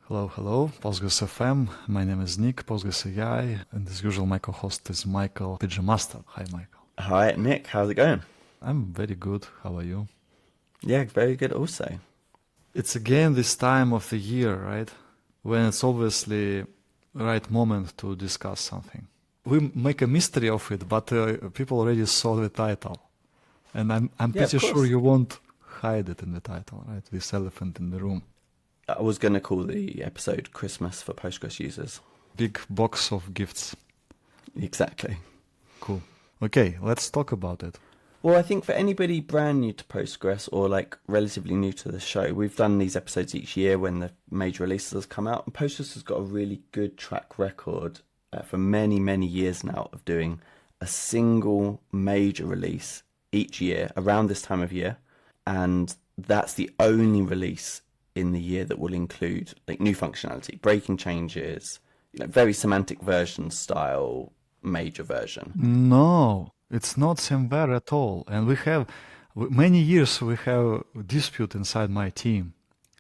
Hello, hello, Postgres FM. My name is Nik, Postgres AI, and as usual, my co-host is Michael, PG Master. Hi, Michael. Hi, Nick. How's it going? I'm very good. How are you? Yeah, very good also. It's again this time of the year, right? When it's obviously right moment to discuss something. We make a mystery of it, but people already saw the title. And I'm Yeah, of pretty sure course. you won't hide it in the title, right? This elephant in the room. I was going to call the episode Christmas for Postgres users. Big box of gifts. Exactly. Cool. Okay, let's talk about it. Well, I think for anybody brand new to Postgres or like relatively new to the show, we've done these episodes each year when the major releases come out. And Postgres has got a really good track record for many, many years now of doing a single major release each year around this time of year. And that's the only release in the year that will include like new functionality, breaking changes, very semantic version style major version. No, it's not Semver at all. And we have many years we have dispute inside my team.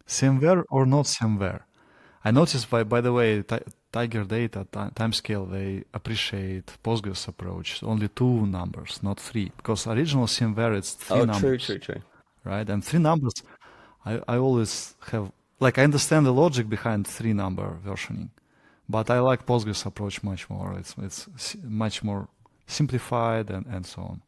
Semver or not Semver. I noticed by the way, Tiger Data, Timescale, they appreciate Postgres approach. Only two numbers, not three. Because original Semver it's three Oh, numbers. true. Right? And three numbers, I always have, like I understand the logic behind three number versioning. But I like Postgres approach much more. It's much more simplified and so on.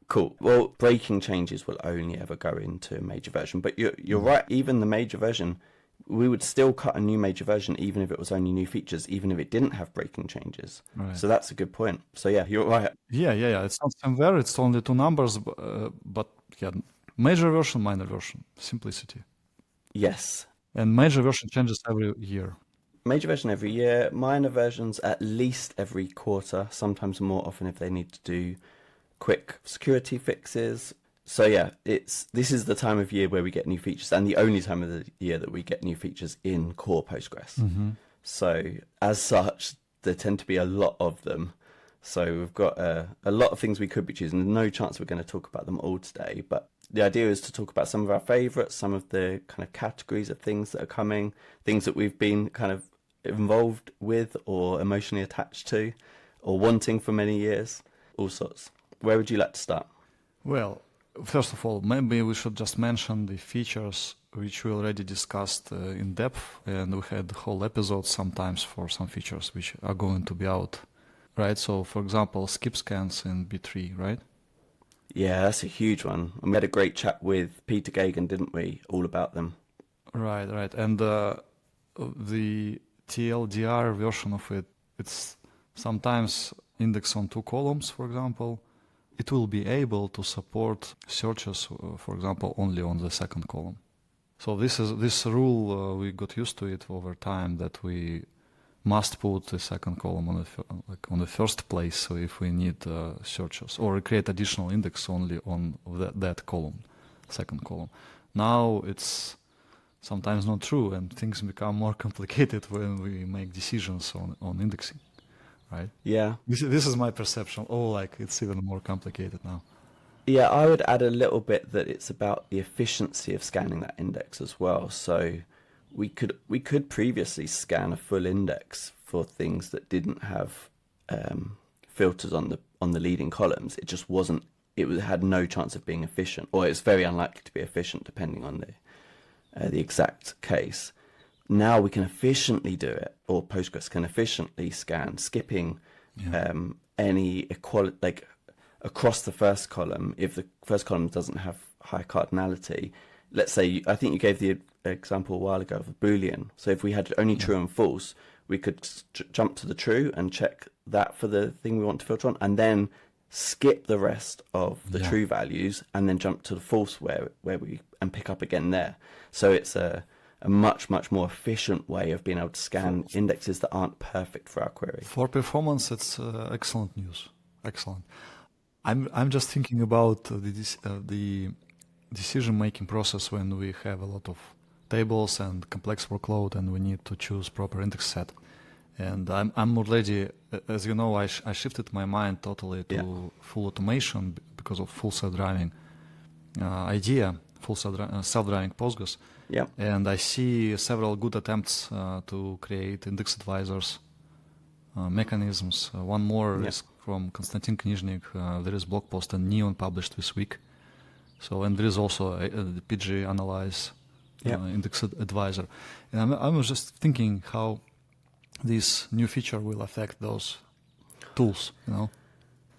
Cool. Well, breaking changes will only ever go into a major version. But you're right, even the major version, we would still cut a new major version even if it was only new features, even if it didn't have breaking changes. Right. So that's a good point. So yeah, you're right. Yeah. It's not Semver. It's only two numbers. But yeah, major version, minor version, simplicity. Yes. And major version changes every year. Major version every year, minor versions at least every quarter, sometimes more often if they need to do quick security fixes. So yeah, this is the time of year where we get new features, and the only time of the year that we get new features in core Postgres. Mm-hmm. So as such, there tend to be a lot of them. So we've got a lot of things we could be choosing. There's no chance we're going to talk about them all today, but the idea is to talk about some of our favorites, some of the kind of categories of things that are coming, things that we've been kind of involved with or emotionally attached to or wanting for many years, all sorts. Where would you like to start? Well, first of all, maybe we should just mention the features which we already discussed in depth, and we had whole episodes sometimes for some features which are going to be out, right? So, for example, skip scans in B3, right? Yeah, that's a huge one. And we had a great chat with Peter Gagan, didn't we? All about them. Right. And the TLDR version of it, it's sometimes indexed on two columns, for example. It will be able to support searches, for example, only on the second column. So this rule, we got used to it over time that we must put the second column on the first place. So if we need searches or create additional index only on that column, second column. Now it's sometimes not true, and things become more complicated when we make decisions on indexing, right? Yeah. This is my perception. Oh, like it's even more complicated now. Yeah, I would add a little bit that it's about the efficiency of scanning that index as well. So we could previously scan a full index for things that didn't have filters on the leading columns. It just wasn't. It had no chance of being efficient, or it's very unlikely to be efficient depending on the exact case. Now we can efficiently do it, or Postgres can efficiently scan, skipping any equality, like across the first column. If the first column doesn't have high cardinality, let's say, I think you gave the example a while ago of a Boolean. So if we had only true and false, we could jump to the true and check that for the thing we want to filter on, and then skip the rest of the true values and then jump to the false where we and pick up again there. So it's a much more efficient way of being able to scan indexes that aren't perfect for our query. For performance, it's excellent news. Excellent. I'm just thinking about the decision-making process when we have a lot of tables and complex workload and we need to choose proper index set. And I'm already, as you know, I shifted my mind totally to full automation because of full set driving idea. full self-driving Postgres. Yeah. And I see several good attempts to create index advisors mechanisms. One more is from Konstantin Knizhnik. There is blog post on Neon published this week. So, and there is also the PG Analyze index advisor. And I'm just thinking how this new feature will affect those tools, you know.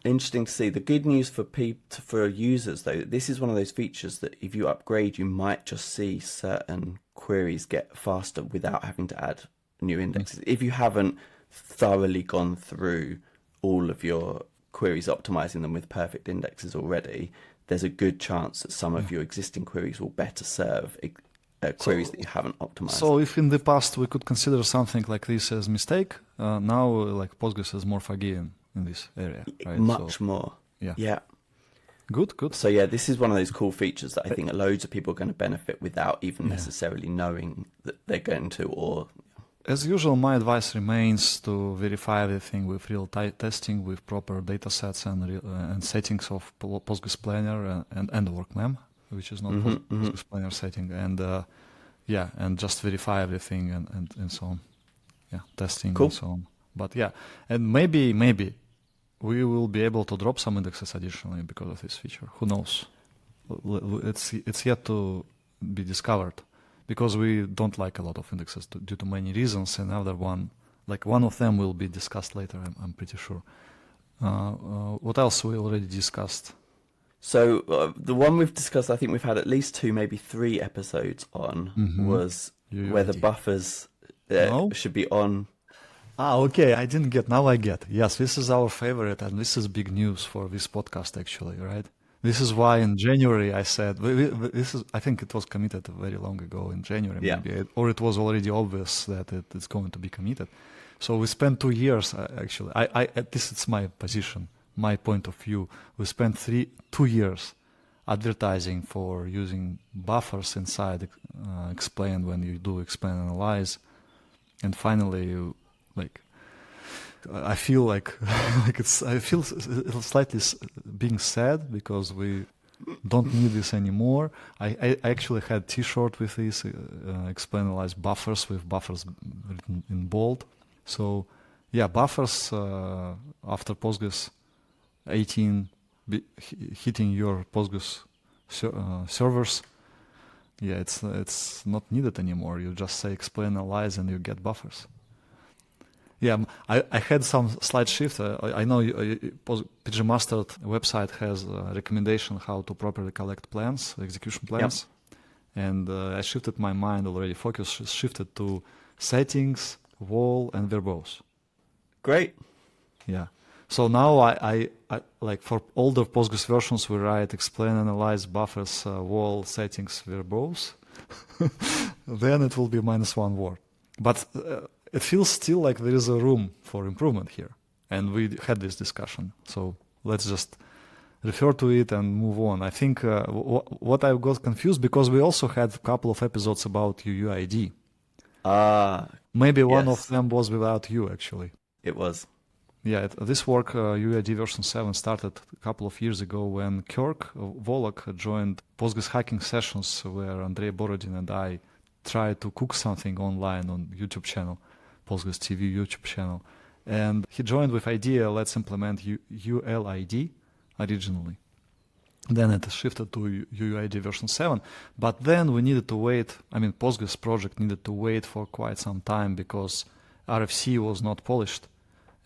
Interesting to see. The good news for users, though, this is one of those features that if you upgrade, you might just see certain queries get faster without having to add new indexes. If you haven't thoroughly gone through all of your queries, optimizing them with perfect indexes already, there's a good chance that some of your existing queries will better serve queries that you haven't optimized. So if in the past we could consider something like this as mistake, now like Postgres is more forgiving in this area, right? Much more. Yeah. Good. So this is one of those cool features that I think loads of people are going to benefit without even necessarily knowing that they're going to. Or as usual, my advice remains to verify everything with real testing, with proper data sets and settings of Postgres Planner and WorkMem, which is not Postgres Planner setting, and and just verify everything and so on. Yeah, testing and so on. But and maybe we will be able to drop some indexes additionally because of this feature. Who knows? It's yet to be discovered, because we don't like a lot of indexes due to many reasons. Another one, like one of them, will be discussed later. I'm pretty sure. What else we already discussed? So the one we've discussed, I think we've had at least 2, maybe 3 episodes on, was UUID. whether buffers should be on. Okay, now I get. Yes, this is our favorite, and this is big news for this podcast actually, right? This is why in January I said, I think it was committed very long ago in January, maybe, or it was already obvious that it's going to be committed. So we spent 2 years, actually, this is my position, my point of view. We spent 2 years advertising for using buffers inside explain when you do explain analyze. And finally, I feel like I feel slightly being sad because we don't need this anymore. I actually had T-shirt with this explain analyze buffers with buffers written in bold. So buffers after Postgres 18 hitting your Postgres servers. It's not needed anymore. You just say explain analyze and you get buffers. I had some slight shift. I know PG Mustard website has a recommendation how to properly collect plans, execution plans. And I shifted my mind already. Focus shifted to settings, wall, and verbose. Great. Yeah. So now I like for older Postgres versions, we write explain, analyze, buffers, wall, settings, verbose. Then it will be -1 word. But it feels still like there is a room for improvement here. And we had this discussion. So let's just refer to it and move on. I think what I got confused, because we also had a couple of episodes about UUID. Maybe one of them was without you, actually. It was. Yeah, this work, UUID version 7, started a couple of years ago when Kirk Volok joined Postgres hacking sessions where Andrei Borodin and I tried to cook something online on YouTube channel, Postgres TV YouTube channel. And he joined with idea, let's implement UUID originally. Then it shifted to UUID version 7. But then we needed to wait, Postgres project needed to wait for quite some time because RFC was not polished.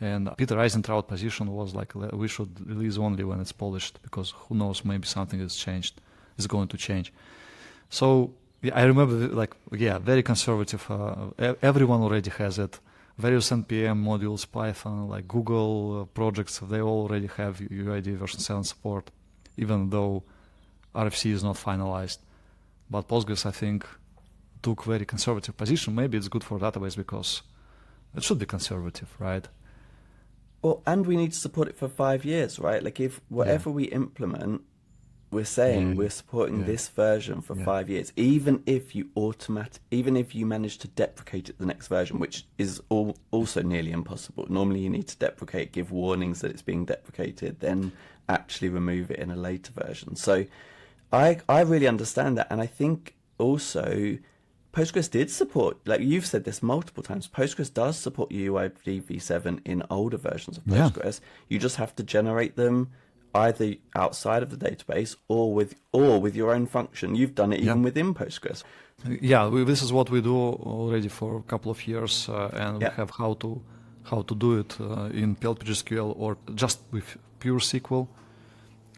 And Peter Eisentraut position was like, we should release only when it's polished, because who knows, maybe something is going to change. So I remember, very conservative. Everyone already has it. Various NPM modules, Python, like Google projects, they all already have UUID version 7 support, even though RFC is not finalized. But Postgres, I think, took very conservative position. Maybe it's good for database because it should be conservative, right? Well, and we need to support it for 5 years, right? Like if whatever we implement, we're saying we're supporting this version for 5 years, even if you manage to deprecate it the next version, which is also nearly impossible. Normally you need to deprecate, give warnings that it's being deprecated, then actually remove it in a later version. So I really understand that, and I think also Postgres did support, like you've said this multiple times, Postgres does support UUID v7 in older versions of Yeah. Postgres. You just have to generate them either outside of the database or with your own function. You've done it Yeah. even within Postgres. Yeah, this is what we do already for a couple of years, and we Yeah. have how to do it in PostgreSQL or just with pure SQL.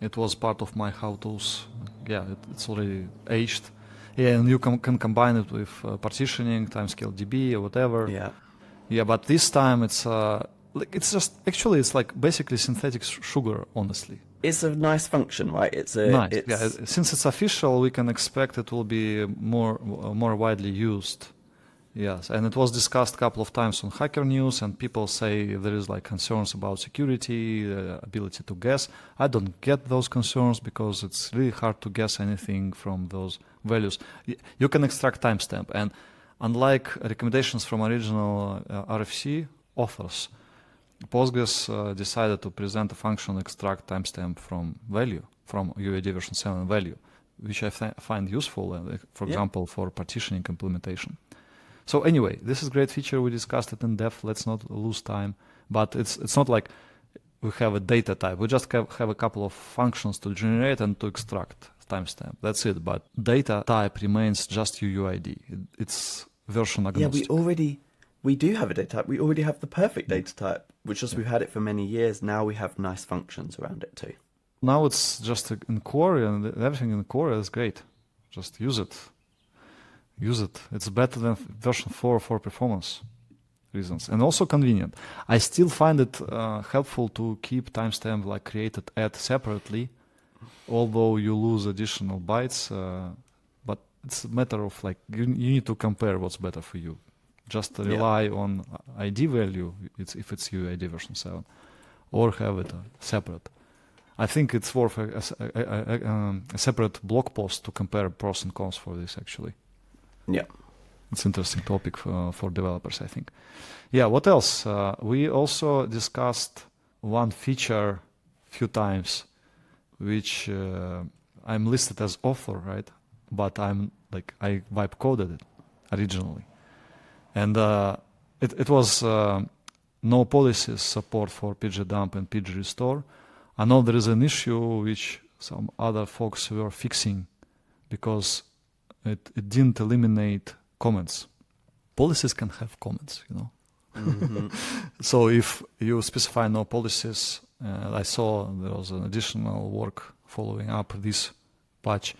It was part of my how-tos. Yeah, it's already aged. Yeah, and you can combine it with partitioning, timescale DB or whatever. Yeah. Yeah, but this time it's it's just actually it's like basically synthetic sugar, honestly. It's a nice function, right? It's Nice. Yeah, since it's official, we can expect it will be more widely used. Yes, and it was discussed a couple of times on Hacker News, and people say there is like concerns about security, ability to guess. I don't get those concerns because it's really hard to guess anything from those values. You can extract timestamp, and unlike recommendations from original RFC authors, Postgres decided to present a function extract timestamp from value, from UUID version 7 value, which I find useful, for example, for partitioning implementation. So anyway, this is a great feature. We discussed it in depth. Let's not lose time. But it's not like we have a data type. We just have a couple of functions to generate and to extract timestamp. That's it. But data type remains just UUID. It's version agnostic. Yeah, we do have a data type. We already have the perfect data type, which is we've had it for many years. Now we have nice functions around it too. Now it's just in core, and everything in core is great. Just use it. Use it. It's better than version 4 for performance reasons, and also convenient. I still find it helpful to keep timestamp like created add separately, although you lose additional bytes. But it's a matter of like you need to compare what's better for you. Just rely on ID value if it's UUID version 7, or have it separate. I think it's worth a separate blog post to compare pros and cons for this actually. Yeah. It's an interesting topic for developers, I think. Yeah, what else? We also discussed one feature a few times, which I'm listed as author, right? But I vibe coded it originally. And it was no policies support for pgdump and pgrestore. I know there is an issue which some other folks were fixing because it didn't eliminate comments. Policies can have comments, you know. Mm-hmm. So if you specify no policies, I saw there was an additional work following up this patch.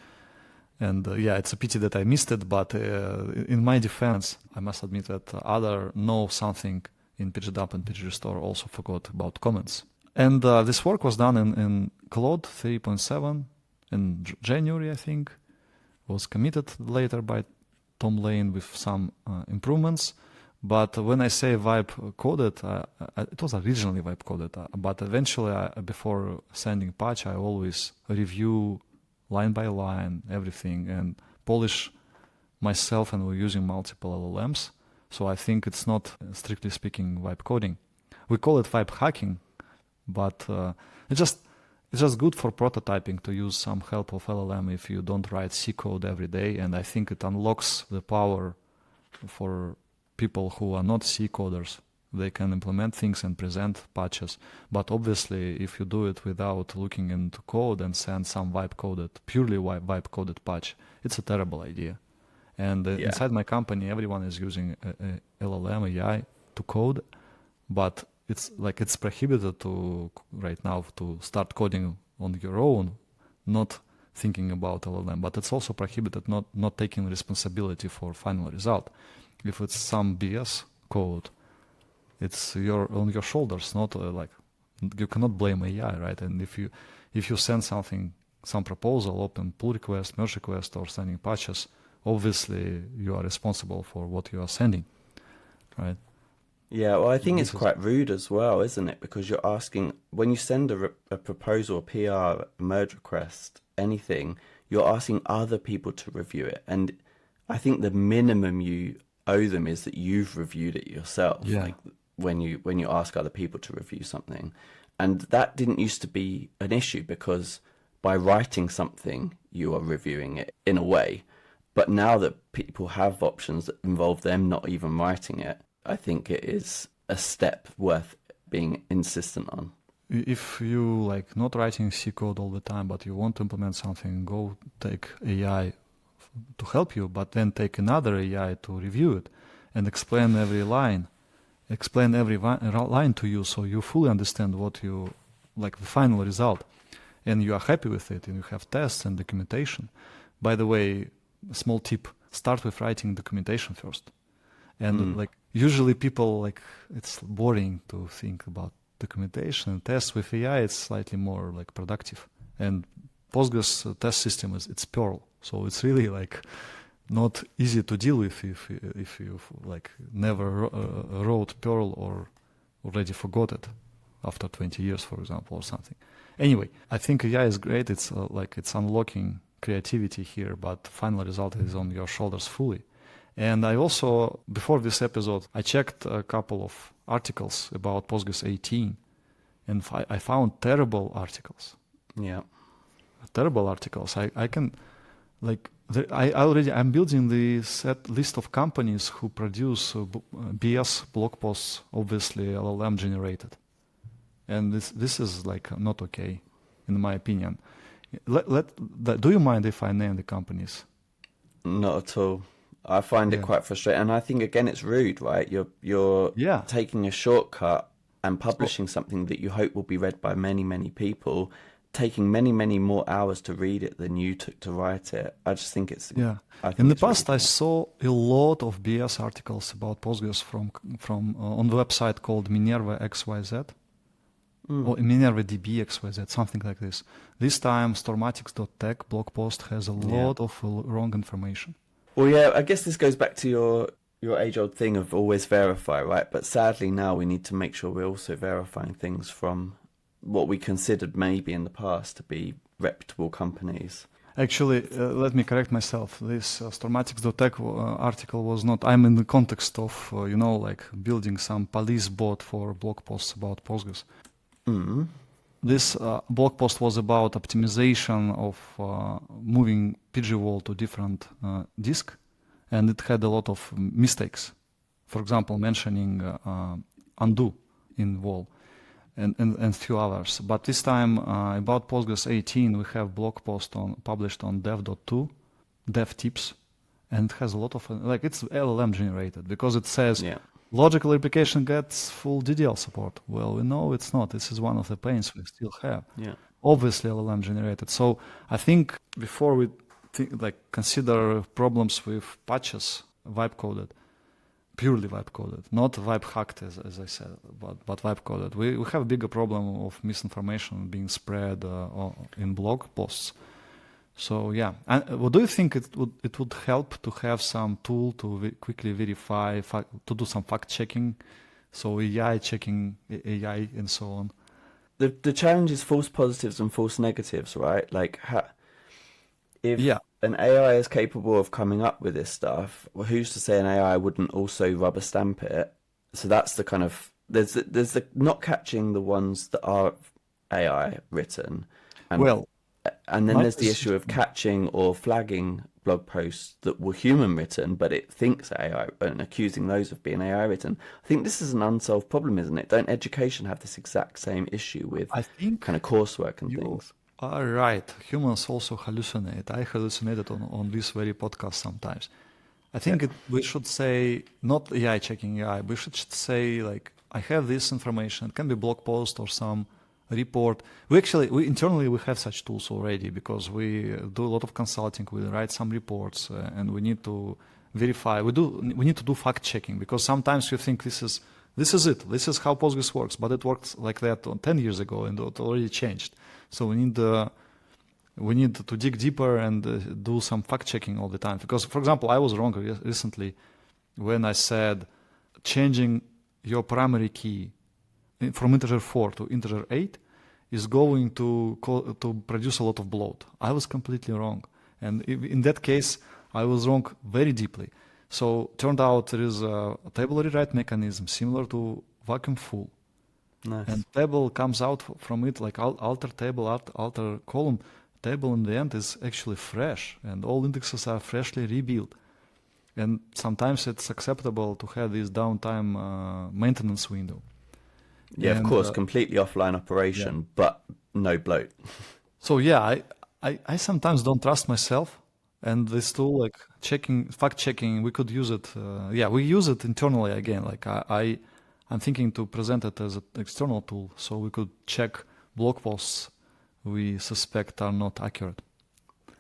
And it's a pity that I missed it, but in my defense, I must admit that other know something in pgdump and pgrestore also forgot about comments. And this work was done in Claude 3.7 in January, I think. Was committed later by Tom Lane with some improvements. But when I say vibe coded, it was originally vibe coded. But eventually, before sending patch, I always review line by line everything and polish myself, and we're using multiple LLMs. So I think it's not, strictly speaking, vibe coding. We call it vibe hacking, but it's just good for prototyping to use some help of LLM if you don't write C code every day. And I think it unlocks the power for people who are not C coders. They can implement things and present patches. But obviously, if you do it without looking into code and send some purely vibe coded patch, it's a terrible idea. And inside my company, everyone is using LLM AI to code, but it's prohibited right now to start coding on your own, not thinking about LLM. But it's also prohibited not taking responsibility for final result. If it's some BS code, it's on your shoulders. Not you cannot blame AI, right? And if you send some proposal, open pull request, merge request, or sending patches, obviously you are responsible for what you are sending, right? Yeah, well, I think it's quite rude as well, isn't it? Because you're asking, when you send a proposal, a PR, a merge request, anything, you're asking other people to review it. And I think the minimum you owe them is that you've reviewed it yourself. Yeah. Like when you ask other people to review something. And that didn't used to be an issue because by writing something, you are reviewing it in a way. But now that people have options that involve them not even writing it, I think it is a step worth being insistent on. If you like not writing C code all the time, but you want to implement something, go take AI to help you, but then take another AI to review it and explain every line to you, so you fully understand what you like, the final result, and you are happy with it, and you have tests and documentation. By the way, a small tip: start with writing documentation first. And like usually people like it's boring to think about documentation and tests. With AI it's slightly more like productive. And Postgres test system it's Perl, so it's really like not easy to deal with if you like never wrote Perl or already forgot it after 20 years, for example, or something. Anyway, I think AI is great. It's like it's unlocking creativity here, but the final result is on your shoulders fully. And I also, before this episode, I checked a couple of articles about Postgres 18, and I found terrible articles. Yeah. Terrible articles. I can, like, I'm building the set list of companies who produce BS blog posts, obviously LLM generated. And this is like not okay, in my opinion. Do you mind if I name the companies? Not at all. I find it quite frustrating, and I think again it's rude, right? You're taking a shortcut and publishing something that you hope will be read by many people, taking many more hours to read it than you took to write it. I just think it's In the past, I saw a lot of BS articles about Postgres from on the website called Minerva XYZ. Or Minerva DB XYZ, something like this. This time, Stormatics.tech blog post has a lot of wrong information. Well, yeah, I guess this goes back to your age-old thing of always verify, right? But sadly now we need to make sure we're also verifying things from what we considered maybe in the past to be reputable companies. Actually, let me correct myself. This Stormatics.tech article was not... I'm in the context of, like building some police bot for blog posts about Postgres. This blog post was about optimization of moving PGWall to different disk, and it had a lot of mistakes. For example, mentioning undo in wall and few others. But this time about Postgres 18, we have blog post published on dev.to, dev tips, and it has a lot of it's LLM generated because it says. Logical replication gets full DDL support. Well, we know it's not. This is one of the pains we still have. Obviously, LLM generated. So I think before we consider problems with patches, vibe coded, purely vibe coded, not vibe hacked, as I said, but vibe coded, we have a bigger problem of misinformation being spread in blog posts. So and what do you think it would help to have some tool to quickly verify, to do some fact checking, so AI checking AI and so on? The challenge is false positives and false negatives, right? Like if an AI is capable of coming up with this stuff, well, who's to say an AI wouldn't also rubber stamp it? So that's the kind of there's the not catching the ones that are AI written, and then there's the issue of catching or flagging blog posts that were human written, but it thinks AI, and accusing those of being AI written. I think this is an unsolved problem, isn't it? Don't education have this exact same issue with kind of coursework and things? Are right. Humans also hallucinate. I hallucinated on this very podcast sometimes. I think we should say not AI checking AI. We should say I have this information. It can be blog post or some report. We internally we have such tools already because we do a lot of consulting. We write some reports and we need to verify. We need to do fact checking because sometimes you think this is it. This is how Postgres works, but it worked like that 10 years ago and it already changed. So we need to dig deeper and do some fact checking all the time. Because, for example, I was wrong recently when I said changing your primary key from integer 4 to integer 8 is going to produce a lot of bloat. I was completely wrong. And in that case, I was wrong very deeply. So turned out there is a table rewrite mechanism similar to vacuum full. Nice. And table comes out from it like alter table, alter column table in the end is actually fresh, and all indexes are freshly rebuilt. And sometimes it's acceptable to have this downtime maintenance window. Yeah, And, of course, completely offline operation, but no bloat. So yeah, I sometimes don't trust myself, and this tool like fact checking, we could use it. We use it internally again. Like I'm thinking to present it as an external tool, so we could check blog posts we suspect are not accurate.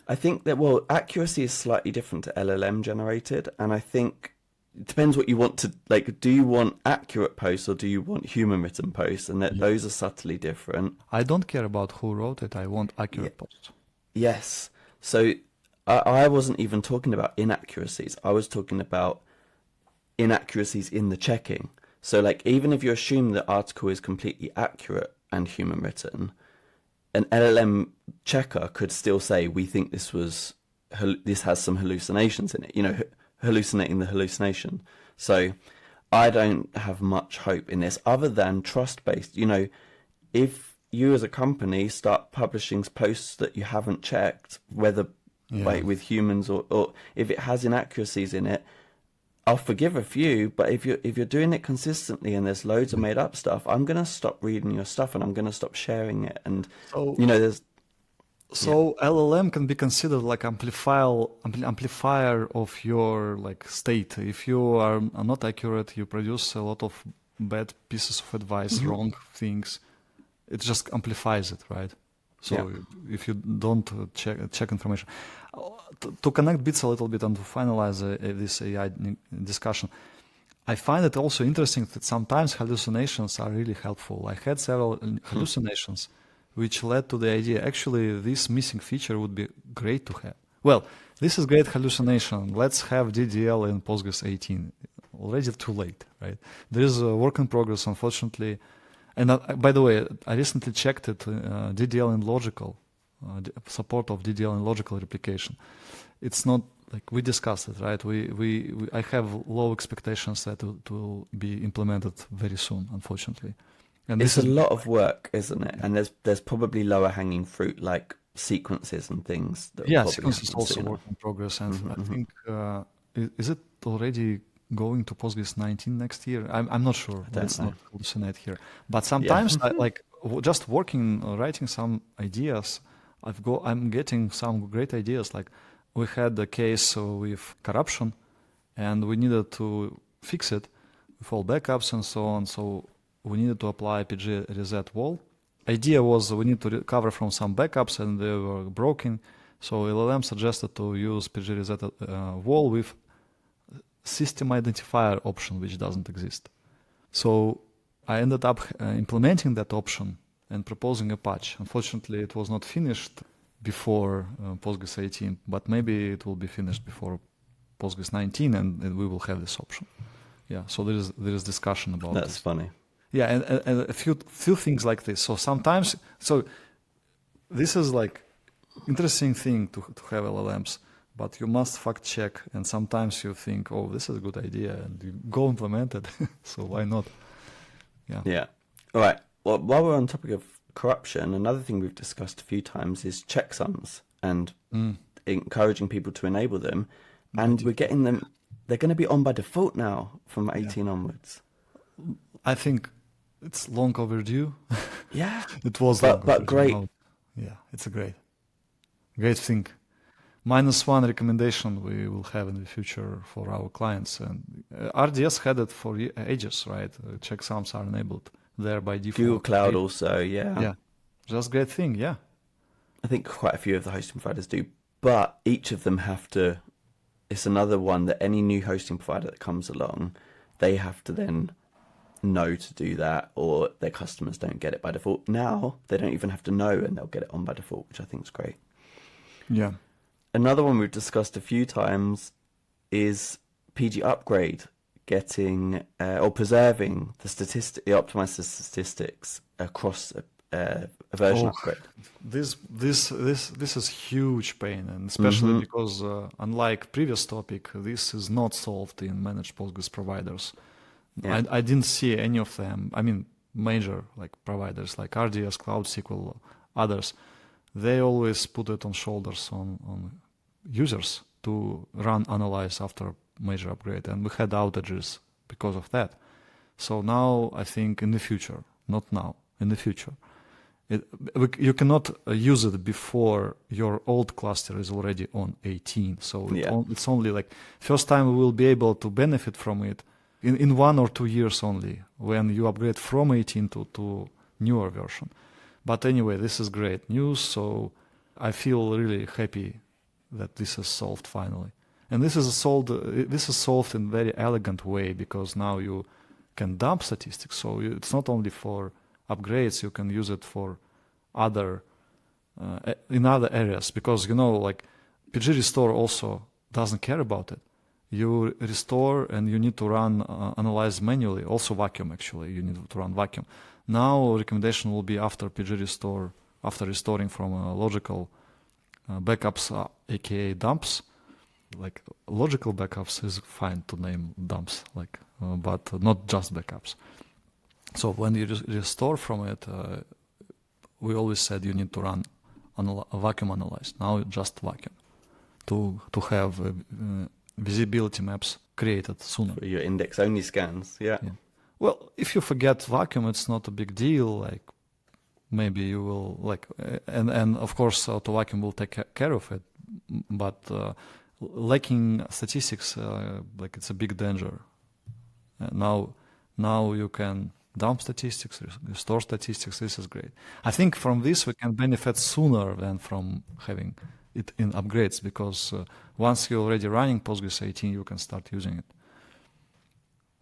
I think that, well, accuracy is slightly different to LLM generated, and I think it depends what you want to, like, do you want accurate posts or do you want human written posts? And that those are subtly different. I don't care about who wrote it. I want accurate posts. Yes. So I wasn't even talking about inaccuracies. I was talking about inaccuracies in the checking. So like, even if you assume the article is completely accurate and human written, an LLM checker could still say, we think this has some hallucinations in it, you know, hallucinating the hallucination. So I don't have much hope in this other than trust-based. You know, if you as a company start publishing posts that you haven't checked, whether like with humans or if it has inaccuracies in it, I'll forgive a few, but if you're doing it consistently and there's loads of made up stuff, I'm gonna stop reading your stuff and I'm gonna stop sharing it. And you know, LLM can be considered like amplifier of your like state. If you are not accurate, you produce a lot of bad pieces of advice, wrong things. It just amplifies it, right? So if you don't check information. To connect bits a little bit and to finalize this AI discussion, I find it also interesting that sometimes hallucinations are really helpful. I had several hallucinations which led to the idea, actually, this missing feature would be great to have. Well, this is great hallucination. Let's have DDL in Postgres 18. Already too late, right? There is a work in progress, unfortunately. And by the way, I recently checked it, DDL in logical, support of DDL in logical replication. It's not like we discussed it, right? I have low expectations that it will be implemented very soon, unfortunately. And it's a lot of work, isn't it? And there's probably lower hanging fruit like sequences and things. Sequences also work in progress, and I think is it already going to Postgres 19 next year? I'm not sure. Let's not hallucinate here. But sometimes, just working, writing some ideas, I'm getting some great ideas. Like we had a case with corruption, and we needed to fix it with all backups and so on. So we needed to apply PG reset wall. Idea was we need to recover from some backups, and they were broken. So LLM suggested to use PG reset wall with system identifier option, which doesn't exist. So I ended up implementing that option and proposing a patch. Unfortunately, it was not finished before Postgres 18, but maybe it will be finished before Postgres 19, and we will have this option. Yeah, so there is discussion about That's funny. Yeah, and a few things like this. So sometimes, this is like interesting thing to have LLMs, but you must fact check, and sometimes you think, oh, this is a good idea, and you go implement it. So why not? Yeah. All right. Well, while we're on topic of corruption, another thing we've discussed a few times is checksums and encouraging people to enable them. And we're getting them, they're going to be on by default now from 18 onwards. I think it's long overdue. Yeah. It was but great. Yeah, it's a great thing. -1 recommendation we will have in the future for our clients. And RDS had it for ages, right? Checksums are enabled there by default. Google Cloud also, yeah. Yeah, just great thing, yeah. I think quite a few of the hosting providers do, but each of them have to, it's another one that any new hosting provider that comes along, they have to then know to do that, or their customers don't get it by default. Now, they don't even have to know, and they'll get it on by default, which I think is great. Yeah. Another one we've discussed a few times is PG upgrade, getting or preserving the optimized statistics across a version upgrade. This is huge pain, and especially because unlike previous topic, this is not solved in managed Postgres providers. Yeah. I didn't see any of them. I mean, major like providers like RDS, Cloud SQL, others. they always put it on shoulders on users to run analyze after major upgrade, and we had outages because of that. So now I think in the future, not now, in the future, you cannot use it before your old cluster is already on 18. So it's only like first time we will be able to benefit from it in 1 or 2 years only when you upgrade from 18 to newer version. But anyway, this is great news. So I feel really happy that this is solved finally. And this is solved in a very elegant way, because now you can dump statistics. So it's not only for upgrades, you can use it for other in other areas, because like PG restore also doesn't care about it. You restore and you need to run analyze manually, also vacuum actually, you need to run vacuum. Now recommendation will be after PG restore, after restoring from logical backups, aka dumps. Like logical backups is fine to name dumps, like but not just backups. So when you restore from it, we always said you need to run vacuum analyze. Now just vacuum to have visibility maps created sooner. For your index only scans, yeah. Well, if you forget vacuum, it's not a big deal. Like maybe you will like, and of course auto vacuum will take care of it. But lacking statistics, like it's a big danger. Now you can dump statistics, restore statistics. This is great. I think from this we can benefit sooner than from having it in upgrades, because once you're already running Postgres 18, you can start using it.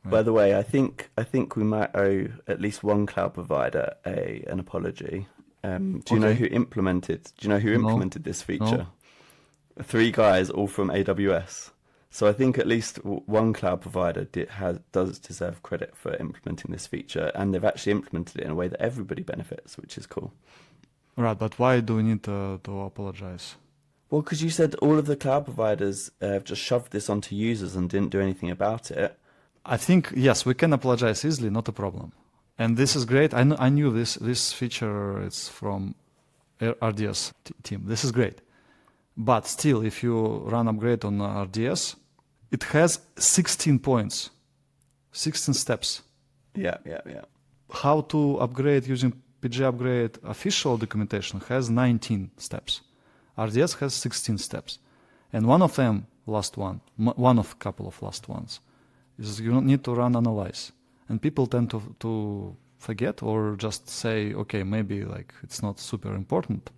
Right. By the way, I think we might owe at least one cloud provider an apology. Do you know who implemented? This feature? No. 3 guys, all from AWS. So I think at least one cloud provider does deserve credit for implementing this feature, and they've actually implemented it in a way that everybody benefits, which is cool. Right, but why do we need to apologize? Well, because you said all of the cloud providers have just shoved this onto users and didn't do anything about it. I think, yes, we can apologize easily, not a problem. And this is great. I knew this feature, it's from RDS team. This is great. But still, if you run upgrade on RDS, it has 16 points, 16 steps. Yeah. How to upgrade using PG upgrade official documentation has 19 steps. RDS has 16 steps. And one of them, one of a couple of last ones, is you need to run analyze. And people tend to forget or just say, okay, maybe like it's not super important.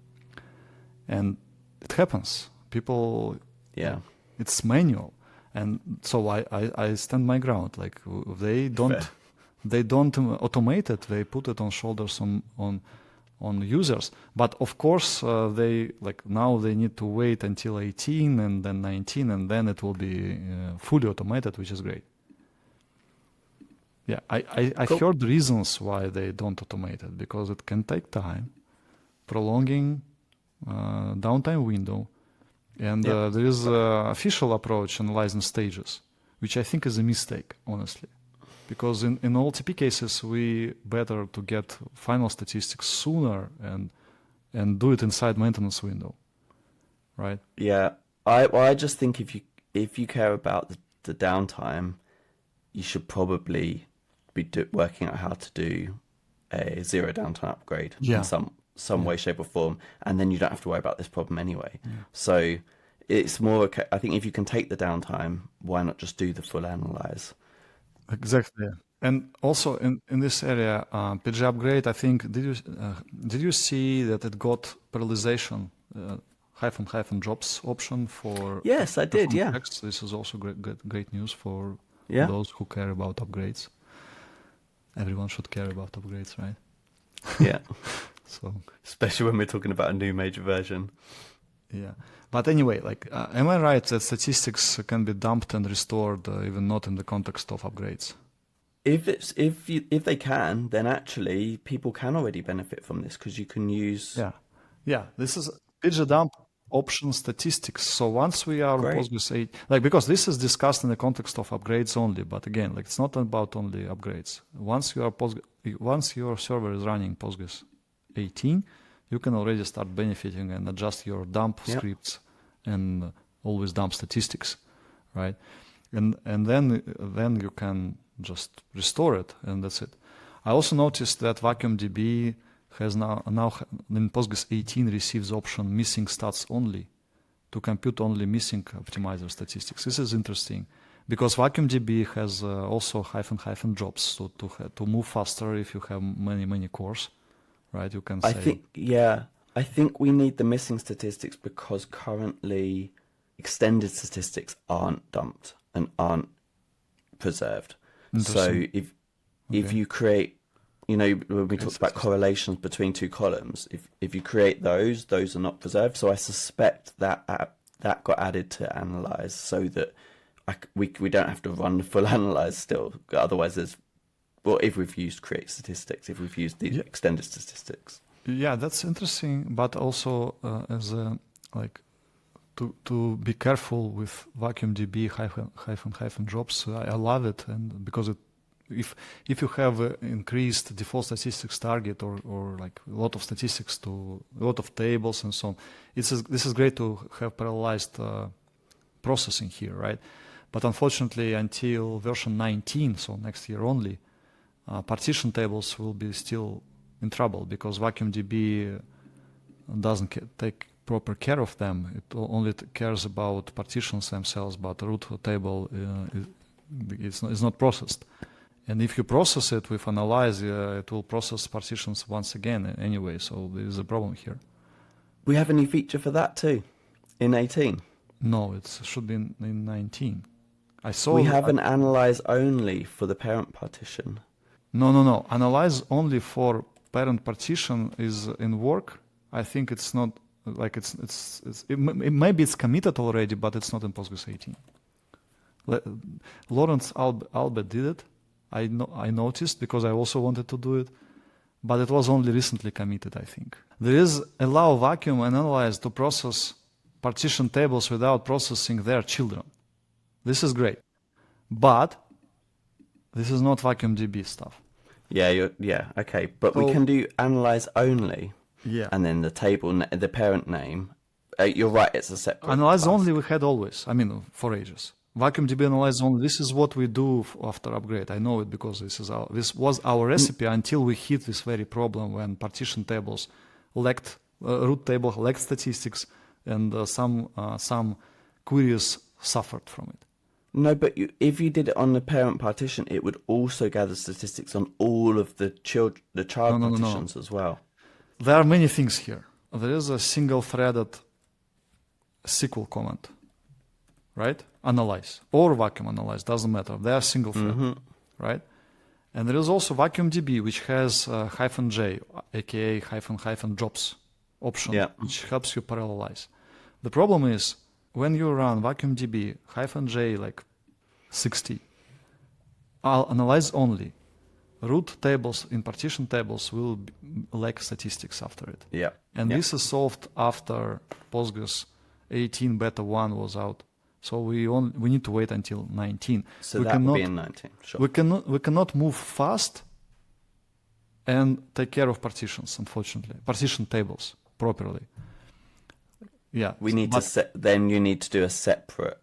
And it happens. People, it's manual. And so I stand my ground. Like they don't automate it. They put it on shoulders on users. But of course, they now they need to wait until 18 and then 19, and then it will be fully automated, which is great. Yeah, I Cool. heard reasons why they don't automate it, because it can take time, prolonging downtime window, and there is an official approach analyzing stages, which I think is a mistake, honestly, because in all TP cases we better to get final statistics sooner and do it inside maintenance window, right? Yeah, I just think if you care about the downtime, you should probably be working out how to do a zero downtime upgrade in some way, shape or form, and then you don't have to worry about this problem anyway. Yeah. So it's more, I think if you can take the downtime, why not just do the full analyze? Exactly. And also in this area, PG upgrade, I think, did you see that it got parallelization, -- jobs option for? Yes, I did, yeah. Checks. This is also great news for Yeah. those who care about upgrades. Everyone should care about upgrades, right? Yeah. So, especially when we're talking about a new major version. Yeah. But anyway, am I right that statistics can be dumped and restored even not in the context of upgrades? If they can, then actually people can already benefit from this, because you can use. Yeah. This is PG dump option statistics. So once we are Great. on Postgres 8, because this is discussed in the context of upgrades only, but again, it's not about only upgrades. Once your server is running Postgres 18, you can already start benefiting and adjust your dump scripts and always dump statistics, right? And then you can just restore it, and that's it. I also noticed that VacuumDB has now in Postgres 18 receives option missing stats only to compute only missing optimizer statistics. This is interesting because VacuumDB has also -- jobs, so to move faster if you have many cores, right? You can say. I think we need the missing statistics because currently extended statistics aren't dumped and aren't preserved. So if you create, when we talked about correlations between two columns, if you create those are not preserved. So I suspect that got added to analyze so that we don't have to run the full analyze still. Otherwise, if we've used create statistics, if we've used the extended statistics. Yeah, that's interesting, but also as a to be careful with VacuumDB -- jobs. I love it, and because if you have increased default statistics target or like a lot of statistics to a lot of tables and so on, this is great to have parallelized processing here, right? But unfortunately, until version 19, so next year only, partition tables will be still in trouble because VacuumDB doesn't take proper care of them. It only cares about partitions themselves, but the root table is not processed. And if you process it with analyze, it will process partitions once again anyway. So there is a problem here. We have a new feature for that too, in 18. No, it should be in 19. We have an analyze only for the parent partition. No. Analyze only for parent partition is in work. I think it's not like maybe it's committed already, but it's not in Postgres 18. Lawrence Albert did it. I noticed because I also wanted to do it, but it was only recently committed, I think. There is allow vacuum and analyze to process partition tables without processing their children. This is great, but this is not VacuumDB stuff. Okay, but we can do analyze only. Yeah, and then the table, the parent name. You're right; it's a separate. Analyze class. only we had always. I mean, for ages. VacuumDB analyze only. This is what we do after upgrade. I know it because this was our recipe until we hit this very problem when partition tables lacked root table lacked statistics, and some queries suffered from it. No, but if you did it on the parent partition, it would also gather statistics on all of the child partitions as well. There are many things here. There is a single-threaded SQL command, right? Analyze or vacuum analyze, doesn't matter. They are single-threaded, right? And there is also VacuumDB, which has -j, aka -- jobs option, which helps you parallelize. The problem is when you run VacuumDB -j like 60, I'll analyze only. Root tables in partition tables will lack statistics after it. And this is solved after Postgres 18 beta 1 was out. So we need to wait until 19. So that will be in 19. Sure. We cannot move fast and take care of partitions, unfortunately. Partition tables properly. Yeah. Then you need to do a separate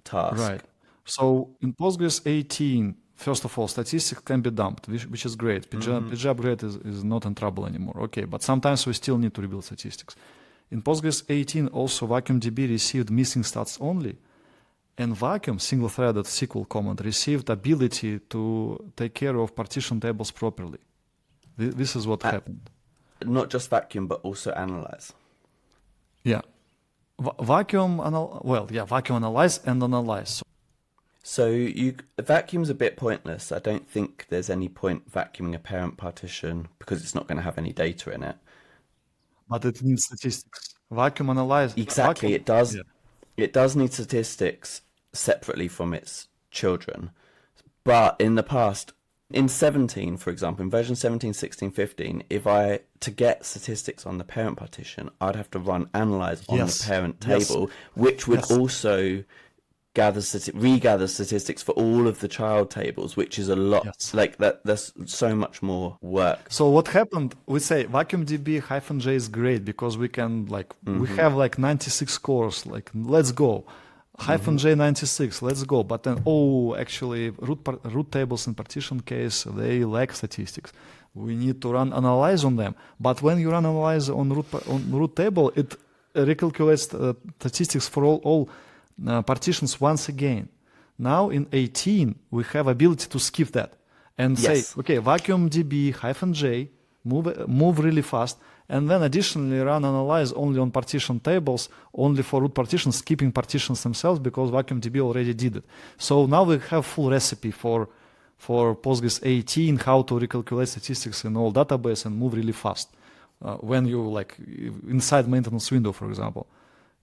task. Right. So in Postgres 18, first of all, statistics can be dumped, which is great. PG upgrade is not in trouble anymore. Okay, but sometimes we still need to rebuild statistics. In Postgres 18, also VacuumDB received missing stats only, and vacuum single-threaded SQL command received ability to take care of partition tables properly. This is what happened. Not just vacuum, but also analyze. Yeah, vacuum analyze and analyze. So vacuum's a bit pointless. I don't think there's any point vacuuming a parent partition because it's not going to have any data in it. But it needs statistics. Vacuum analyze. Exactly, it does. Yeah. It does need statistics separately from its children. But in the past, in 17, for example, in version 17, 16, 15, to get statistics on the parent partition, I'd have to run analyze on the parent table, which would also regather statistics for all of the child tables, which is a lot. Yes. Like that, there's so much more work. So what happened? We say vacuumdb-j is great because we can we have 96 cores. Like let's go. -j 96, let's go. But then actually root tables in partition case they lack statistics. We need to run analyze on them. But when you run analyze on root table, it recalculates statistics for all partitions once again. Now in 18 we have ability to skip that and say, okay, vacuumdb-j, move really fast, and then additionally run analyze only on partition tables, only for root partitions, skipping partitions themselves because vacuumdb already did it. So now we have full recipe for Postgres 18 how to recalculate statistics in all database and move really fast. When you inside maintenance window, for example,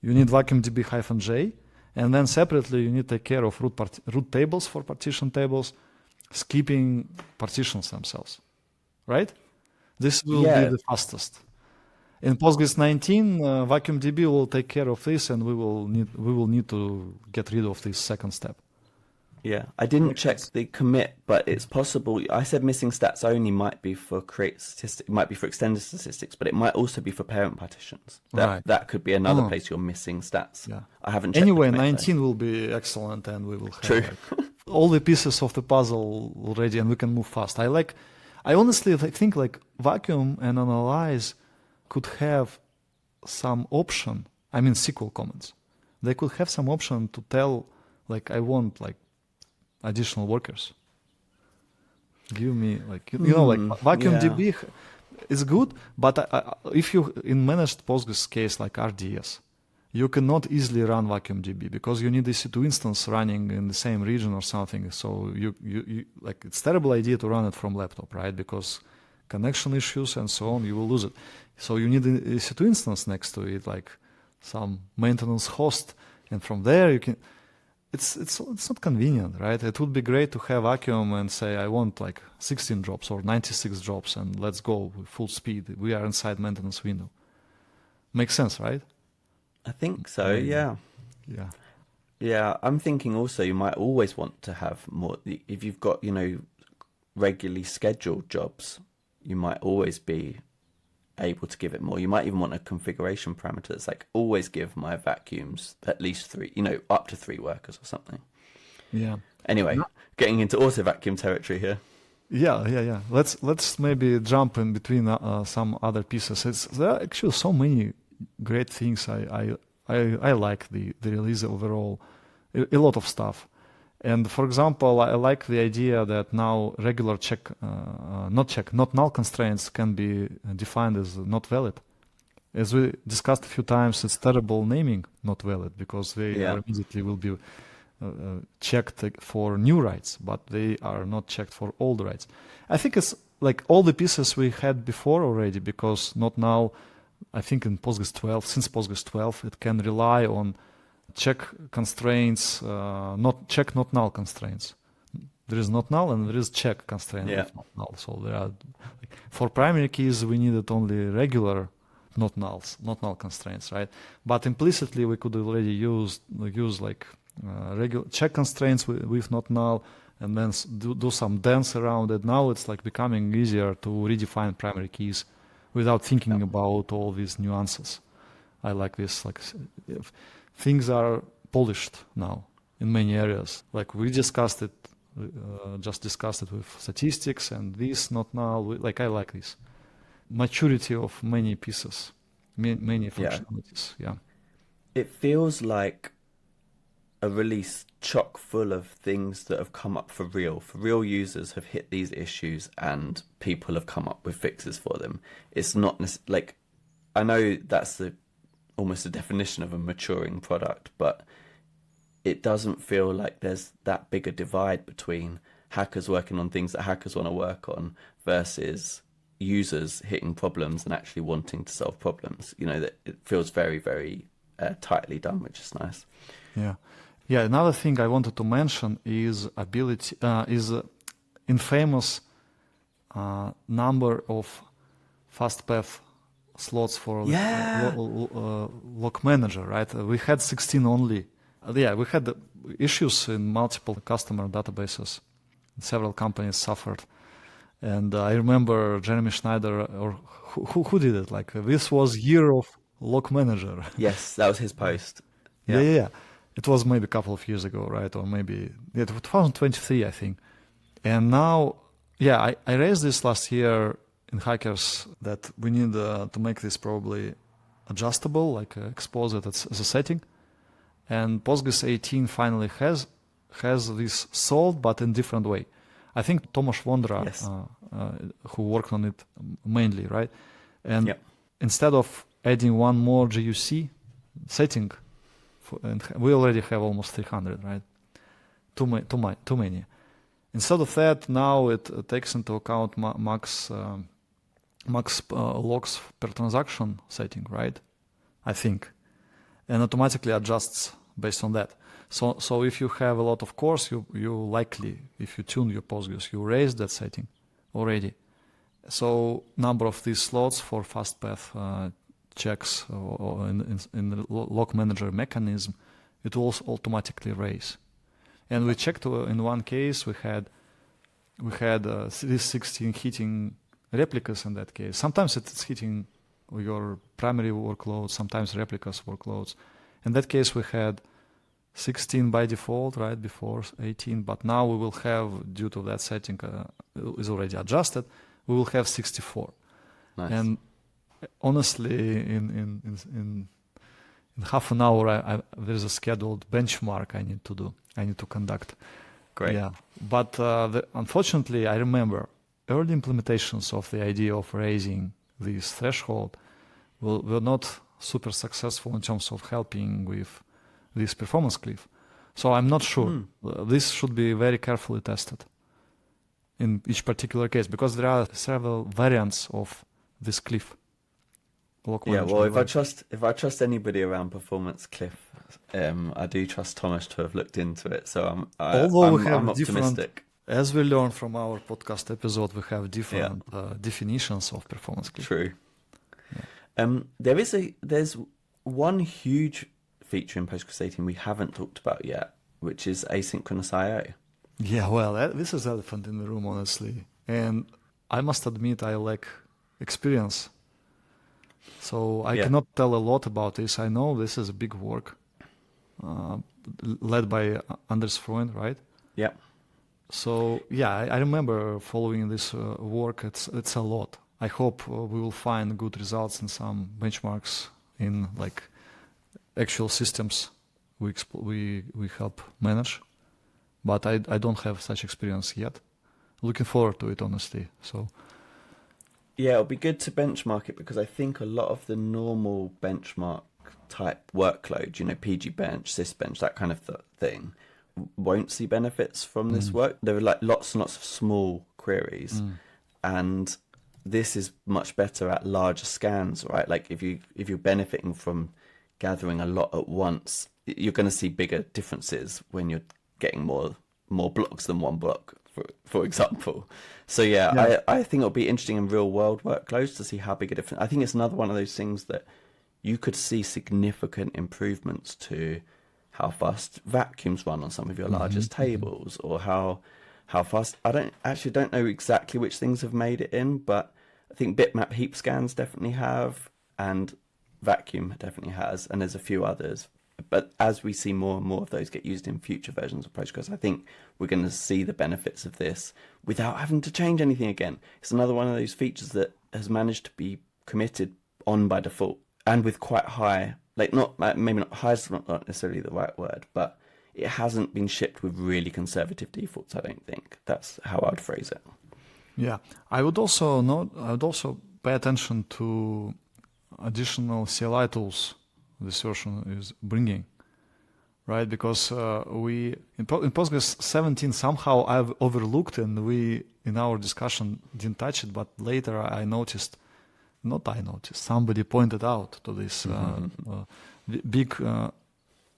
you need vacuumdb-j, and then separately you need to take care of root tables for partition tables, skipping partitions themselves, right? This will be the fastest. In Postgres 19, vacuumdb will take care of this, and we will need to get rid of this second step. Yeah, I didn't check the commit, but it's possible. I said missing stats only might be for might be for extended statistics, but it might also be for parent partitions. That could be another place you're missing stats. Yeah. I haven't checked. Anyway, 19 will be excellent, and we will have all the pieces of the puzzle already, and we can move fast. I honestly think vacuum and analyze could have some option. I mean SQL comments. They could have some option to tell I want additional workers. Give me vacuumdb is good, but if you in managed Postgres case like RDS, you cannot easily run vacuumdb because you need EC2 instance running in the same region or something. So you it's terrible idea to run it from laptop, right? Because connection issues and so on, you will lose it. So you need an EC2 instance next to it, like some maintenance host, and from there you can. It's not convenient, right? It would be great to have vacuum and say I want 16 jobs or 96 jobs and let's go with full speed. We are inside maintenance window. Makes sense, right? I think so. Yeah. Yeah. Yeah. I'm thinking also you might always want to have more. If you've got regularly scheduled jobs, you might always be able to give it more. You might even want a configuration parameter that's always give my vacuums at least 3, up to 3 workers or something. Yeah. Anyway, getting into auto vacuum territory here. Yeah. Let's maybe jump in between some other pieces. There are actually so many great things. I like the release overall. A lot of stuff. And for example, I like the idea that now regular not null constraints can be defined as not valid. As we discussed a few times, it's terrible naming not valid because they immediately will be checked for new writes, but they are not checked for old writes. I think it's all the pieces we had before already, because not now, I think in Postgres 12, since Postgres 12, it can rely on check constraints, not null constraints. There is not null and there is check constraint with not null. So there are for primary keys we needed only regular not null constraints, right? But implicitly we could already use regular check constraints with not null, and then do some dance around it. Now it's becoming easier to redefine primary keys without thinking about all these nuances. I like this. Things are polished now in many areas. We discussed it, just discussed it with statistics and this not null. I like this maturity of many pieces, many functionalities. Yeah. It feels like a release chock full of things that have come up for real. For real users have hit these issues and people have come up with fixes for them. It's not I know that's almost the definition of a maturing product, but it doesn't feel like there's that big a divide between hackers working on things that hackers want to work on versus users hitting problems and actually wanting to solve problems. That it feels very, very tightly done, which is nice. Yeah. Another thing I wanted to mention is infamous number of fast path slots for log manager, right? We had 16 only we had issues in multiple customer databases. Several companies suffered. And I remember Jeremy Schneider, or who did it? Like, this was year of log manager. Yes, that was his post. Yeah. It was maybe a couple of years ago, right? Or maybe 2023, I think. And now, I raised this last year in Hackers that we need to make this probably adjustable, like expose it as a setting. And Postgres 18 finally has this solved, but in different way. I think Tomasz Vondra, Yes. who worked on it mainly, right? And instead of adding one more GUC setting, and we already have almost 300, right? Too many. Instead of that, now it takes into account max logs per transaction setting, right? I think, and automatically adjusts based on that. So if you have a lot of cores, you likely, if you tune your Postgres, you raise that setting already. So number of these slots for fast path checks or in the log manager mechanism, it will automatically raise. And we checked in one case, we had these 16 hitting replicas in that case. Sometimes it's hitting your primary workloads, sometimes replicas workloads. In that case, we had 16 by default, right, before 18, but now we will have, due to that setting is already adjusted, we will have 64. Nice. And honestly, in half an hour, there's a scheduled benchmark I need to conduct. Great. Yeah, but unfortunately, I remember early implementations of the idea of raising this threshold were not super successful in terms of helping with this performance cliff. So I'm not sure. This should be very carefully tested in each particular case, because there are several variants of this cliff. Well, if I trust anybody around performance cliff, I do trust Thomas to have looked into it. So I'm optimistic. As we learned from our podcast episode, we have different definitions of performance cliff. True. Yeah. There's one huge feature in Postgres 18 we haven't talked about yet, which is asynchronous IO. Yeah, well, this is elephant in the room, honestly. And I must admit I lack experience. So I cannot tell a lot about this. I know this is a big work led by Anders Freund, right? Yeah. So I remember following this work. It's a lot. I hope we will find good results in some benchmarks in like actual systems we help manage. But I don't have such experience yet. Looking forward to it, honestly. So. Yeah, it'll be good to benchmark it, because I think a lot of the normal benchmark type workload, PG bench, sysbench, that kind of thing, won't see benefits from this work. There are like lots and lots of small queries, and this is much better at larger scans, right? Like if you're benefiting from gathering a lot at once, you're going to see bigger differences when you're getting more blocks than one block, for example. So I think it'll be interesting in real world workloads to see how big a difference. I think it's another one of those things that you could see significant improvements to how fast vacuums run on some of your largest tables, or how fast. I don't know exactly which things have made it in, but I think bitmap heap scans definitely have, and vacuum definitely has, and there's a few others. But as we see more and more of those get used in future versions of Postgres, I think we're going to see the benefits of this without having to change anything again. It's another one of those features that has managed to be committed on by default, and with quite high, maybe not high is not necessarily the right word, but it hasn't been shipped with really conservative defaults. I don't think that's how I'd phrase it. Yeah, I would also pay attention to additional CLI tools this version is bringing, right? Because we in Postgres 17 somehow I've overlooked, and we in our discussion didn't touch it, but later somebody pointed out to this big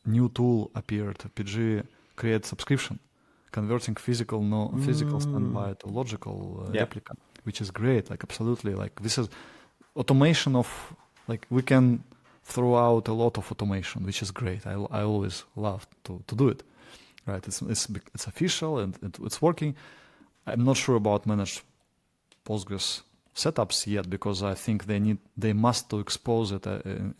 new tool appeared, PG create subscription, converting physical standby to logical replica, which is great. Like absolutely, like this is automation of, like, we can throughout a lot of automation, which is great. I always love to do it. Right? It's official and it's working. I'm not sure about managed Postgres setups yet, because I think they must to expose it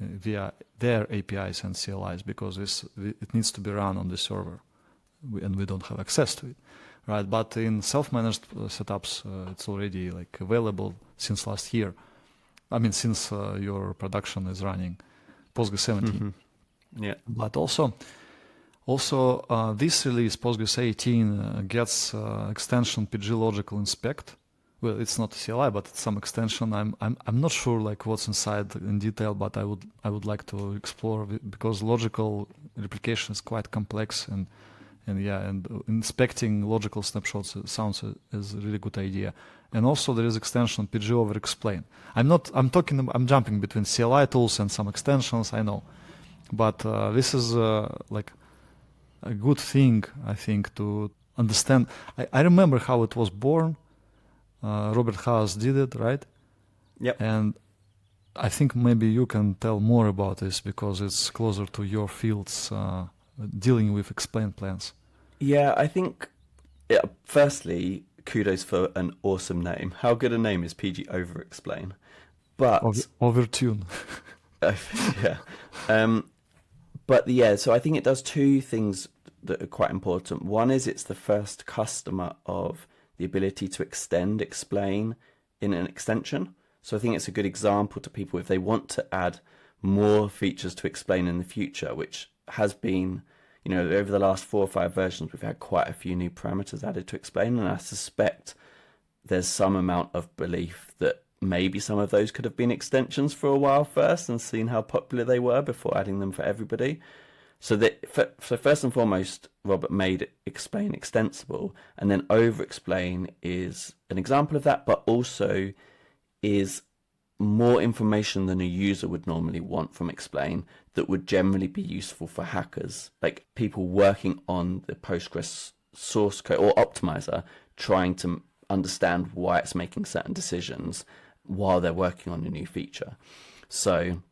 via their APIs and CLIs, because it needs to be run on the server, and we don't have access to it, right? But in self-managed setups, it's already like available since last year. I mean, since your production is running Postgres 17. Mm-hmm. Yeah. But also this release, Postgres 18, gets extension PG Logical Inspect. Well, it's not a CLI, but it's some extension. I'm not sure like what's inside in detail, but I would like to explore, because logical replication is quite complex, and inspecting logical snapshots sounds as a really good idea. And also there is extension PG over explain. I'm jumping between CLI tools and some extensions, I know, but this is like a good thing, I think, to understand. I remember how it was born. Robert Haas did it, right? Yep. And I think maybe you can tell more about this, because it's closer to your fields, dealing with explain plans. Yeah, I think, firstly, kudos for an awesome name. How good a name is PG Over Explain? But Overtune. yeah. But yeah, so I think it does two things that are quite important. One is it's the first customer of the ability to explain in an extension. So I think it's a good example to people if they want to add more features to explain in the future, which has been, over the last 4 or 5 versions, we've had quite a few new parameters added to explain. And I suspect there's some amount of belief that maybe some of those could have been extensions for a while first and seen how popular they were before adding them for everybody. So first and foremost, Robert made explain extensible, and then over explain is an example of that, but also is more information than a user would normally want from explain that would generally be useful for hackers, like people working on the Postgres source code or optimizer, trying to understand why it's making certain decisions while they're working on a new feature. So,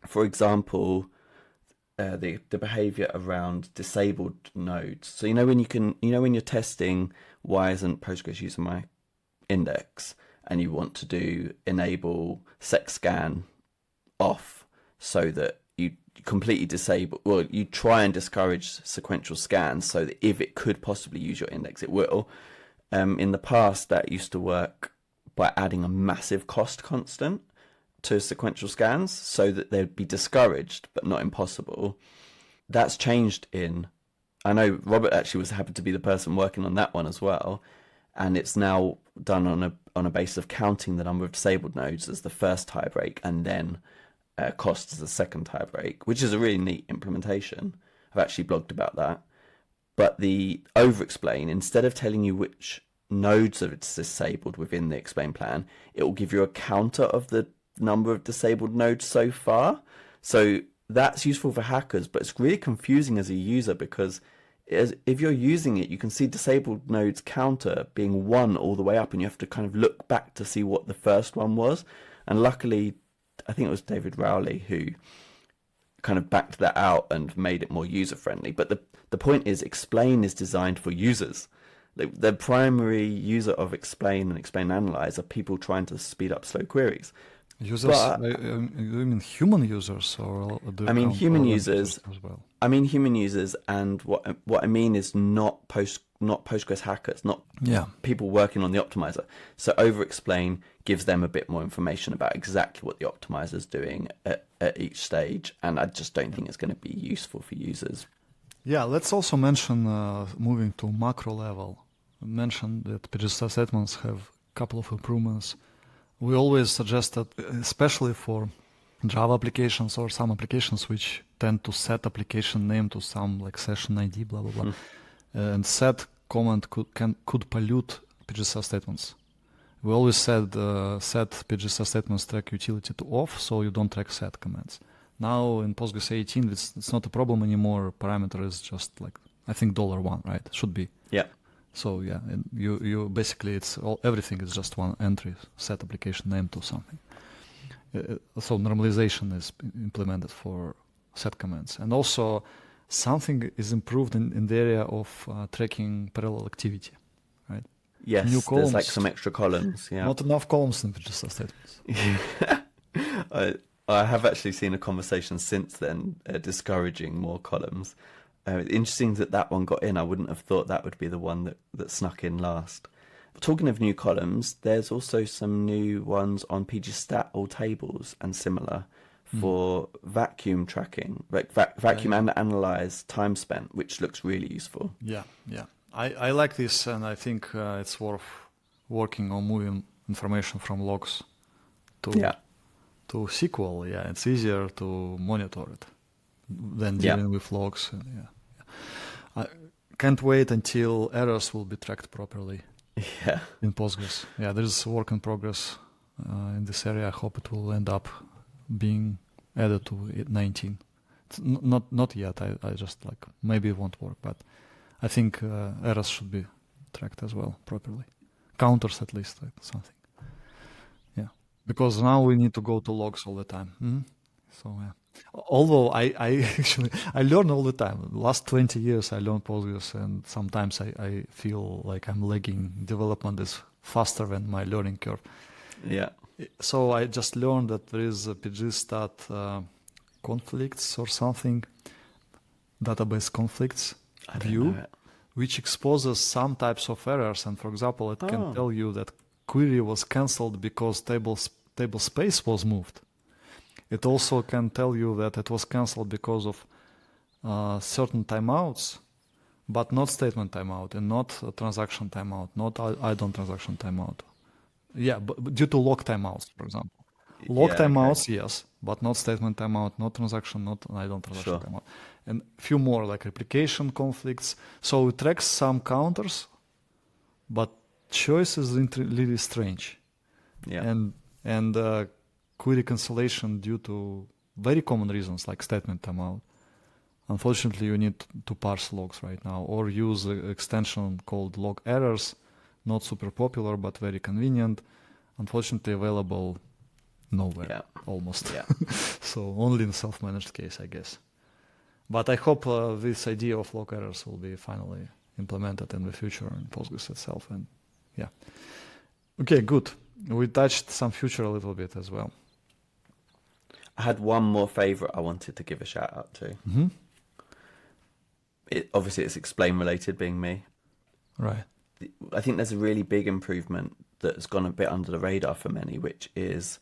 for example, the behavior around disabled nodes. So when you're testing why isn't Postgres using my index, and you want to do enable sec_scan off, so that you completely disable, well, you try and discourage sequential scans, so that if it could possibly use your index, it will. In the past, that used to work by adding a massive cost constant to sequential scans, so that they'd be discouraged but not impossible. That's changed I know Robert actually happened to be the person working on that one as well, and it's now done on a basis of counting the number of disabled nodes as the first tie break, and then cost as the second tie break, which is a really neat implementation. I've actually blogged about that. But the over explain, instead of telling you which nodes are disabled within the explain plan, it will give you a counter of the number of disabled nodes so far. So that's useful for hackers, but it's really confusing as a user, because if you're using it, you can see disabled nodes counter being 1 all the way up, and you have to kind of look back to see what the first one was. And luckily, I think it was David Rowley who kind of backed that out and made it more user friendly. But the point is, explain is designed for users. The primary user of explain and explain analyze are people trying to speed up slow queries. Users, you mean human users, or I mean human users as well? I mean human users, and what I mean is not Postgres hackers, not people working on the optimizer. So over explain gives them a bit more information about exactly what the optimizer is doing at each stage, and I just don't think it's going to be useful for users. Yeah, let's also mention, moving to macro level, mention that PG statements have a couple of improvements. We always suggest that, especially for Java applications or some applications which tend to set application name to some like session ID, blah, blah, blah. And set command could pollute PG statements. We always said set PG statements track utility to off, so you don't track set commands. Now in Postgres 18, it's not a problem anymore. Parameter is just like, I think $1, right? Should be. Yeah. So yeah, and you basically everything is just one entry, set application name to something. So normalization is implemented for set comments. And also something is improved in the area of tracking parallel activity, right? Yes, New columns, there's like some extra columns. Yeah. not enough columns in register statements. I have actually seen a conversation since then discouraging more columns. Interesting that one got in. I wouldn't have thought that would be the one that snuck in last. Talking of new columns, there's also some new ones on pgstat all tables and similar for vacuum tracking, like vacuum and analyze time spent, which looks really useful. Yeah. I like this, and I think it's worth working on moving information from logs to SQL. Yeah, it's easier to monitor it than dealing with logs. I can't wait until errors will be tracked properly. Yeah. In Postgres. Yeah, there's work in progress in this area. I hope it will end up being added to 19. It's not yet. I just like, maybe it won't work, but I think errors should be tracked as well properly. Counters at least, like something. Yeah, because now we need to go to logs all the time. So yeah. Although I actually I learn all the time. The last 20 years I learned Postgres, and sometimes I feel like I'm lagging. Development is faster than my learning curve. Yeah. So I just learned that there is a pgstat conflicts or something, database conflicts view, which exposes some types of errors. And for example, it can tell you that query was cancelled because table space was moved. It also can tell you that it was cancelled because of certain timeouts, but not statement timeout and not transaction timeout, not idle transaction timeout. Yeah, but due to log timeouts, for example. Log timeouts, yes, but not statement timeout, not transaction, not idle transaction timeout. And a few more like replication conflicts. So it tracks some counters, but choice is really strange. Yeah. And query cancellation due to very common reasons like statement timeout. Unfortunately, you need to parse logs right now or use an extension called log errors, not super popular but very convenient. Unfortunately, available nowhere, almost. Yeah. So only in self-managed case, I guess. But I hope this idea of log errors will be finally implemented in the future in Postgres itself. And yeah. Okay, good. We touched some future a little bit as well. I had one more favorite I wanted to give a shout out to. Obviously, it's explain related, being me. Right. I think there's a really big improvement that's gone a bit under the radar for many, which is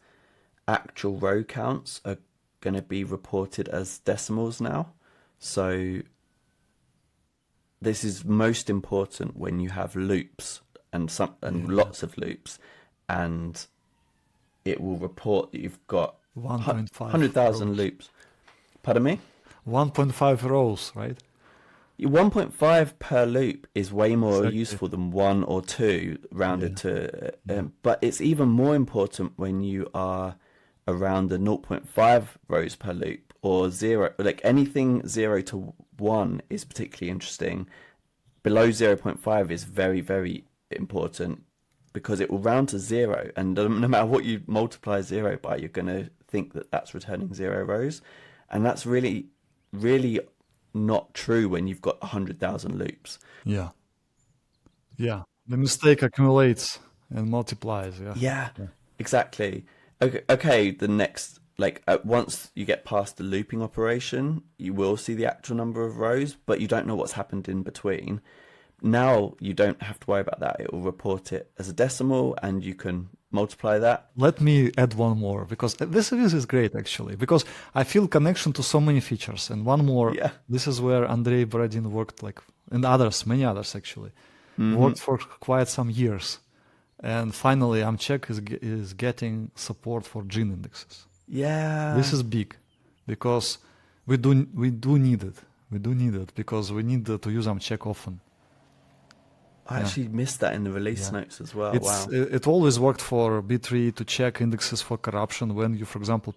actual row counts are going to be reported as decimals now. So this is most important when you have loops and lots of loops, and it will report that you've got 100,000 loops. Pardon me? 1.5 rows, right? 1.5 per loop is way more useful than 1 or 2 rounded to... but it's even more important when you are around the 0.5 rows per loop or 0. Like anything 0 to 1 is particularly interesting. Below 0.5 is very, very important because it will round to 0. And no matter what you multiply 0 by, you're going to think that that's returning 0 rows. And that's really, really not true when you've got 100,000 loops. Yeah. The mistake accumulates and multiplies. Yeah. Exactly. Okay. The next, once you get past the looping operation, you will see the actual number of rows, but you don't know what's happened in between. Now you don't have to worry about that. It will report it as a decimal and you can multiply that. Let me add one more, because this is great actually, because I feel connection to so many features. And one more, this is where Andrei Borodin worked, and many others actually, worked for quite some years. And finally, Amcheck is getting support for gene indexes. Yeah. This is big, because we do need it. We do need it because we need to use Amcheck often. I actually missed that in the release notes as well. It always worked for B3 to check indexes for corruption when you, for example,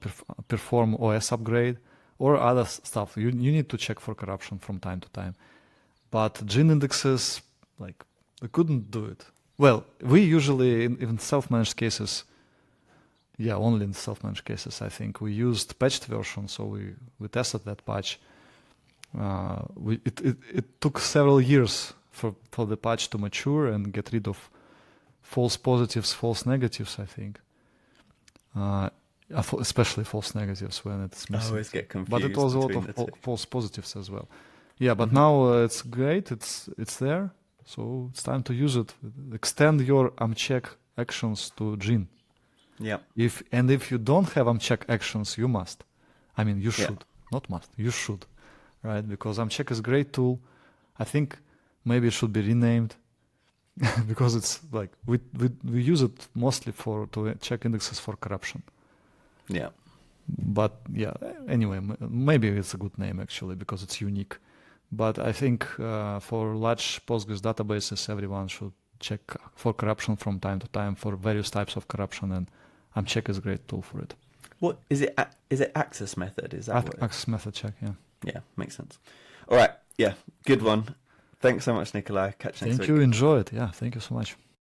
perform OS upgrade or other stuff. You need to check for corruption from time to time. But gene indexes, we couldn't do it. Well, we usually, in self-managed cases, Yeah, only in self-managed cases, I think. We used patched version, so we tested that patch. It took several years for the patch to mature and get rid of false positives, false negatives, I think. Especially false negatives when it's I missing. always get confused. But it was a lot between of the two. false positives as well. Yeah, but now it's great. It's there. So it's time to use it. Extend your uncheck actions to Gin. Yeah. If you don't have uncheck actions, you must. I mean, you should. Not must. You should. Right? Because uncheck is a great tool. I think maybe it should be renamed because it's like we use it mostly to check indexes for corruption. Yeah. But yeah, anyway, maybe it's a good name actually because it's unique. But I think for large Postgres databases, everyone should check for corruption from time to time for various types of corruption, and uncheck is a great tool for it. What is it? Is it access method? Is that what Access method check? Yeah. Yeah, makes sense. All right. Yeah, good one. Thanks so much, Nikolai. Catch you next week. Thank you. Enjoy it. Yeah. Thank you so much.